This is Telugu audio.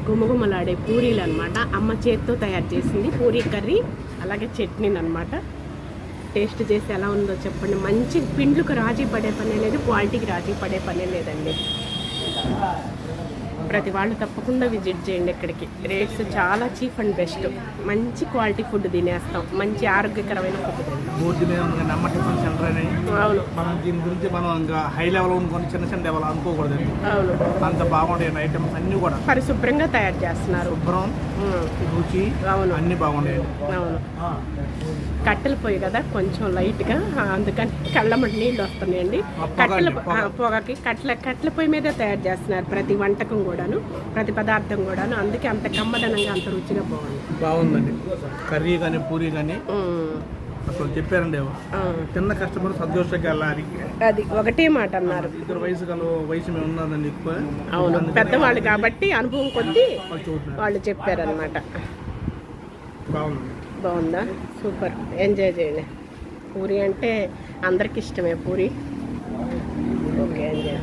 గుమగుమలాడే పూరీలు అనమాట. అమ్మ చేతితో తయారు చేసింది పూరీ కర్రీ, అలాగే చట్నీని అనమాట. టేస్ట్ చేసి ఎలా ఉందో చెప్పండి. మంచి పిండ్లకు రాజీ పడే పనే లేదు, క్వాలిటీకి రాజీ పడే పనే లేదండి. ప్రతి వాళ్ళు తప్పకుండా విజిట్ చేయండి ఇక్కడికి. రేట్స్ చాలా చీప్ అండ్ బెస్ట్. మంచి క్వాలిటీ ఫుడ్ తినేస్తాం, మంచి ఆరోగ్యకరమైన ఫుడ్ అవును. మనం దీని గురించి మనం ఇంకా హై లెవెల్ అనుకోని చిన్న చిన్న లెవెల్ అనుకోకూడదు. అవును, అంత బాగుంటాయి ఐటమ్స్ అన్నీ కూడా పరిశుభ్రంగా తయారు చేస్తున్నారు. శుభ్రం, రుచి, అవును అన్నీ బాగుంటాయి. అవును, కట్టెల పొయ్యి కదా కొంచెం లైట్గా, అందుకని కళ్ళమటి నీళ్ళు వస్తున్నాయండి. పొగకి కట్టెల పొయ్యి మీదే తయారు చేస్తున్నారు ప్రతి వంటకం కూడాను, ప్రతి పదార్థం కూడాను. అందుకే అంత కమ్మదనంగా అంత రుచిగా బాగుందండి. కర్రీ కానీ పూరీ కానీ అసలు చెప్పారండి. చిన్న కస్టమర్ సంతోషంగా వెళ్ళాలి, అది ఒకటే మాట అన్నారు. ఇద్దరు వయసు మేము ఉన్నదండి ఎక్కువ. అవును, పెద్దవాళ్ళు కాబట్టి అనుభవం కొద్దీ వాళ్ళు చెప్పారనమాట. బాగుందా? సూపర్, ఎంజాయ్ చేయండి. పూరి అంటే అందరికి ఇష్టమే పూరి. Okay, enjoy.